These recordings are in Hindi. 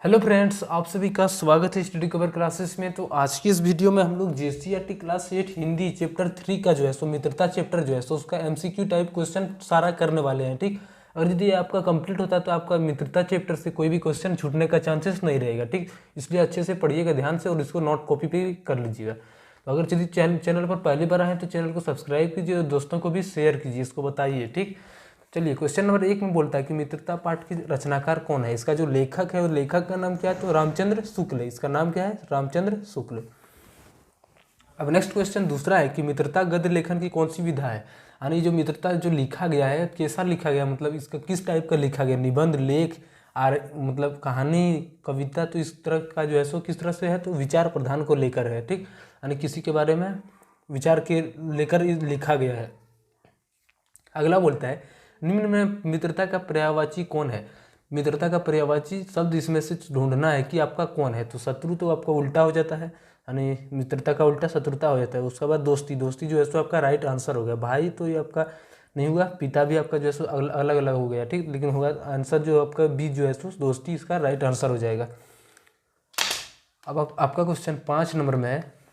हेलो फ्रेंड्स, आप सभी का स्वागत है स्टडी कवर क्लासेस में। तो आज की इस वीडियो में हम लोग जेसीईआरटी क्लास 8 हिंदी चैप्टर 3 का जो है सो मित्रता चैप्टर जो है सो उसका एमसीक्यू टाइप क्वेश्चन सारा करने वाले हैं। ठीक, और यदि आपका कंप्लीट होता है तो आपका मित्रता चैप्टर से कोई भी क्वेश्चन छूटने का चांसेस नहीं रहेगा। ठीक, इसलिए अच्छे से पढ़िएगा ध्यान से और इसको नोट कॉपी पे कर लीजिएगा। तो अगर यदि चैनल पर पहली बार आए तो चैनल को सब्सक्राइब कीजिए और दोस्तों को भी शेयर कीजिए, इसको बताइए। ठीक, चलिए क्वेश्चन नंबर 1 में बोलता है कि मित्रता पाठ की रचनाकार कौन है। इसका जो लेखक है, और लेखक का नाम क्या है, तो रामचंद्र शुक्ल है। इसका नाम क्या है, रामचंद्र शुक्ल। अब नेक्स्ट क्वेश्चन दूसरा है कि मित्रता गद्य लेखन की कौन सी विधा है। यानी जो मित्रता जो लिखा गया है कैसा लिखा गया, मतलब इसका किस टाइप का लिखा गया, निबंध, लेख, मतलब कहानी, कविता। तो इस तरह का जो है सो किस तरह से है, तो विचार प्रधान को लेकर है। ठीक, यानी किसी के बारे में विचार के लेकर लिखा गया है। अगला बोलता है निम्न में मित्रता का पर्यायवाची कौन है। मित्रता का पर्यायवाची शब्द इसमें से ढूंढना है कि आपका कौन है। तो शत्रु तो आपका उल्टा हो जाता है, यानी मित्रता का उल्टा शत्रुता हो जाता है। उसके बाद दोस्ती, दोस्ती जो है सो आपका राइट आंसर हो गया। भाई तो ये आपका नहीं हुआ, पिता भी आपका जो है सो अलग अलग हो गया। ठीक, लेकिन होगा आंसर जो आपका बी जो है सो दोस्ती, इसका राइट आंसर हो जाएगा। अब आपका क्वेश्चन 5 नंबर में है,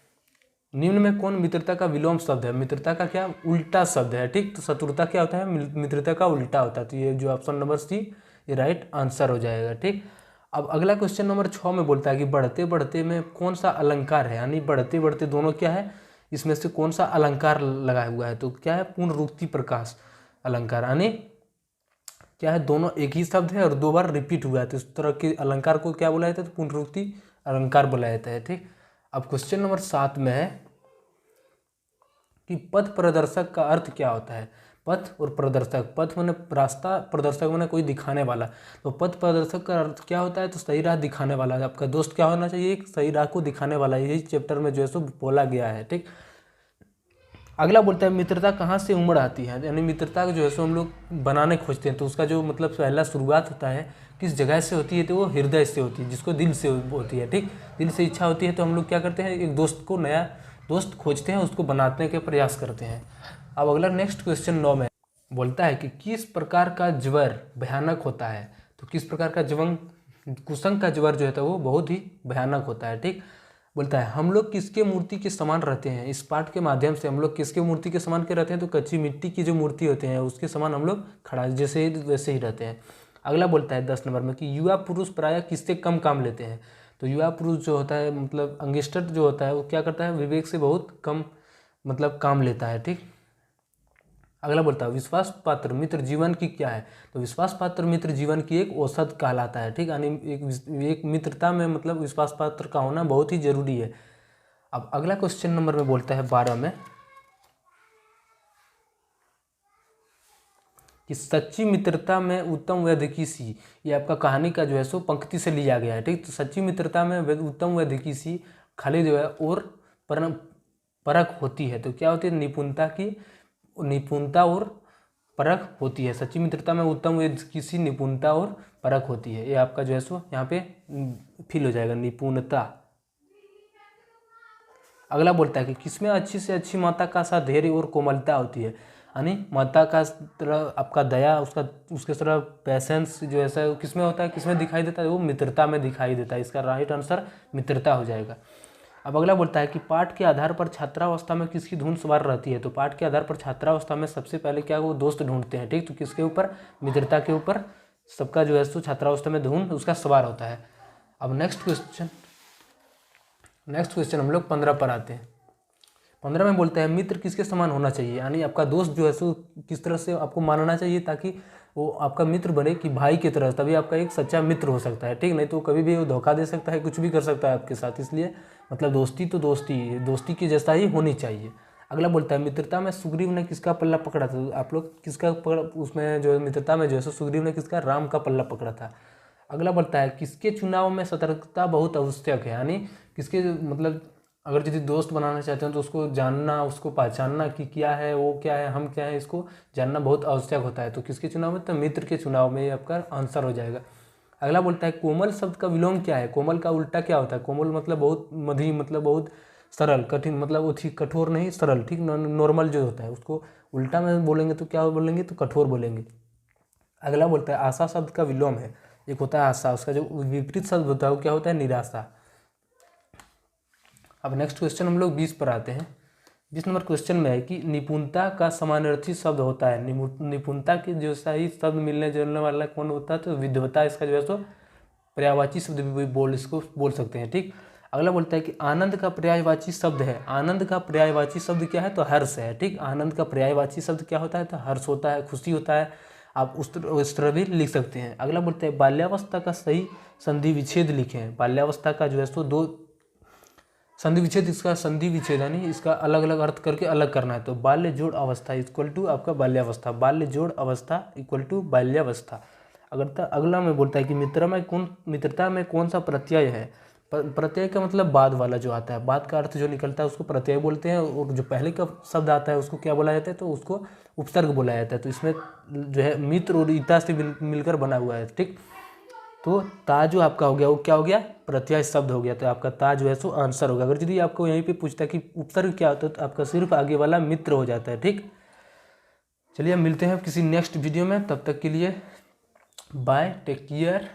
निम्न में कौन मित्रता का विलोम शब्द है। मित्रता का क्या उल्टा शब्द है। ठीक, तो शत्रुता क्या होता है, मित्रता का उल्टा होता है। तो ये जो ऑप्शन नंबर सी ये राइट आंसर हो जाएगा। ठीक, अब अगला क्वेश्चन नंबर 6 में बोलता है कि बढ़ते बढ़ते में कौन सा अलंकार है। यानी बढ़ते बढ़ते दोनों क्या है, इसमें से कौन सा अलंकार लगा हुआ है। तो क्या है, पुनरुक्ति प्रकाश अलंकार। यानी क्या है, दोनों एक ही शब्द है और 2 बार रिपीट हुआ है, तो इस तरह के अलंकार को क्या बोला जाता है, तो पुनरुक्ति अलंकार बोला जाता है। ठीक, अब क्वेश्चन नंबर 7 में है कि पथ प्रदर्शक का अर्थ क्या होता है। पथ और प्रदर्शक, पथ मैंने रास्ता, प्रदर्शक मैंने कोई दिखाने वाला। तो पथ प्रदर्शक का अर्थ क्या होता है, तो सही राह दिखाने वाला। आपका दोस्त क्या होना चाहिए, एक सही राह को दिखाने वाला। यही चैप्टर में जो है सो बोला गया है। ठीक, अगला बोलता है मित्रता कहाँ से उमड़ आती है। यानी मित्रता जो है सो हम लोग बनाने खोजते हैं, तो उसका जो मतलब पहला शुरुआत होता है किस जगह से होती है, तो वो हृदय से होती है, जिसको दिल से होती है। ठीक, दिल से इच्छा होती है, तो हम लोग क्या करते हैं, एक दोस्त को, नया दोस्त खोजते हैं, उसको बनाने के प्रयास करते हैं। अब अगला नेक्स्ट क्वेश्चन 9 में बोलता है कि किस प्रकार का ज्वर भयानक होता है। तो किस प्रकार का कुसंग का ज्वर जो है वो बहुत ही भयानक होता है। ठीक, बोलता है हम लोग किसके मूर्ति के समान रहते हैं। इस पाठ के माध्यम से हम लोग किसके मूर्ति के समान के रहते हैं, तो कच्ची मिट्टी की जो मूर्ति होते हैं उसके समान हम लोग खड़ा जैसे वैसे ही रहते हैं। अगला बोलता है 10 नंबर में कि युवा पुरुष प्रायः किससे कम काम लेते हैं। तो युवा पुरुष जो होता है, मतलब यंगस्टर जो होता है, वो क्या करता है, विवेक से बहुत कम मतलब काम लेता है। ठीक, अगला बोलता है विश्वास पात्र मित्र जीवन की क्या है। तो विश्वास पात्र मित्र जीवन की एक औसत कहलाता है। ठीक, यानी एक मित्रता में मतलब विश्वास पात्र का होना बहुत ही जरूरी है। अब अगला क्वेश्चन नंबर में बोलता है 12 में कि सच्ची मित्रता में उत्तम वैद्य सी। ये आपका कहानी का जो है सो पंक्ति से लिया गया है। ठीक, तो सच्ची मित्रता में उत्तम वैद्य सी खाली जो है और परख होती है। तो क्या होती है, निपुणता और परख होती है। सच्ची मित्रता में उत्तम किसी निपुणता और परख होती है। ये आपका जो है सो यहाँ पे फिल हो जाएगा, निपुणता। अगला बोलता है कि किसमें अच्छी से अच्छी माता का सा धैर्य और कोमलता होती है। यानी माता का तरह आपका दया, उसके तरह पैसेंस जो ऐसा किसमें होता है, किसमें दिखाई देता है, वो मित्रता में दिखाई देता है। इसका राइट आंसर मित्रता हो जाएगा। अब अगला बोलता है कि पाठ के आधार पर छात्रावस्था में किसकी धुन सवार रहती है। तो पाठ के आधार पर छात्रावस्था में सबसे पहले क्या वो दोस्त ढूंढते हैं। ठीक, तो किसके ऊपर, मित्रता के ऊपर सबका जो है सो छात्रावस्था में धुन उसका सवार होता है। अब नेक्स्ट क्वेश्चन हम लोग 15 पर आते हैं। 15 में बोलते हैं मित्र किसके समान होना चाहिए। यानी आपका दोस्त जो है सो किस तरह से आपको मानना चाहिए ताकि वो आपका मित्र बने, कि भाई की तरह, तभी आपका एक सच्चा मित्र हो सकता है। ठीक, नहीं तो कभी भी वो धोखा दे सकता है, कुछ भी कर सकता है आपके साथ। इसलिए मतलब दोस्ती तो दोस्ती की जैसा ही होनी चाहिए। अगला बोलता है मित्रता में सुग्रीव ने किसका पल्ला पकड़ा था। तो आप लोग किसका उसमें जो मित्रता में जो है सो सुग्रीव ने किसका, राम का पल्ला पकड़ा था। अगला बोलता है किसके चुनाव में सतर्कता बहुत आवश्यक है। यानी किसके मतलब अगर यदि दोस्त बनाना चाहते हैं तो उसको जानना, उसको पहचानना कि क्या है, वो क्या है, हम क्या है, इसको जानना बहुत आवश्यक होता है। तो किसके चुनाव में, तो मित्र के चुनाव में, ये आपका आंसर हो जाएगा। अगला बोलता है कोमल शब्द का विलोम क्या है। कोमल का उल्टा क्या होता है। कोमल मतलब बहुत मधी, मतलब बहुत सरल, कठिन मतलब वो ठीक कठोर नहीं, सरल। ठीक, नॉर्मल जो होता है उसको उल्टा में बोलेंगे तो क्या बोलेंगे, तो कठोर बोलेंगे। अगला बोलता है आशा शब्द का विलोम है। एक होता है आशा, उसका जो विपरीत शब्द होता है वो क्या होता है, निराशा। अब नेक्स्ट क्वेश्चन हम लोग 20 पर आते हैं। 20 नंबर क्वेश्चन में है कि निपुणता का समानार्थी शब्द होता है। निपुणता के जो सही शब्द मिलने जुलने वाला कौन होता है, तो विद्वता इसका जो है सो पर्यायवाची शब्द भी इसको बोल सकते हैं। ठीक, अगला बोलता है कि आनंद का पर्यायवाची शब्द है। आनंद का पर्यायवाची शब्द क्या है, तो हर्ष है। ठीक, आनंद का पर्यायवाची शब्द क्या होता है, तो हर्ष होता है, खुशी होता है। आप उस तरह भी लिख सकते हैं। अगला बोलते हैं बाल्यावस्था का सही संधि विच्छेद लिखें। बाल्यावस्था का जो है सो 2 संधि विच्छेद, इसका संधि विच्छेद यानी इसका अलग अलग अर्थ करके अलग करना है। तो बाल्य जोड़ अवस्था इक्वल टू आपका बाल्यावस्था, बाल्य जोड़ अवस्था इक्वल टू बाल्यावस्था। अगला में बोलता है कि मित्रता में कौन सा प्रत्यय है। प्रत्यय का मतलब बाद वाला जो आता है, बाद का अर्थ जो निकलता है उसको प्रत्यय बोलते हैं, और जो पहले का शब्द आता है उसको क्या बोला जाता है, तो उसको उपसर्ग बोला जाता है। तो इसमें जो है मित्र और ईता से मिलकर बना हुआ है। ठीक, तो ता जो आपका हो गया वो क्या हो गया, प्रत्यय शब्द हो गया। तो आपका ता जो है सो आंसर होगा। अगर यदि आपको यहीं पे पूछता है कि उपसर्ग क्या होता है, तो आपका सिर्फ आगे वाला मित्र हो जाता है। ठीक, चलिए हम मिलते हैं किसी नेक्स्ट वीडियो में, तब तक के लिए बाय, टेक केयर।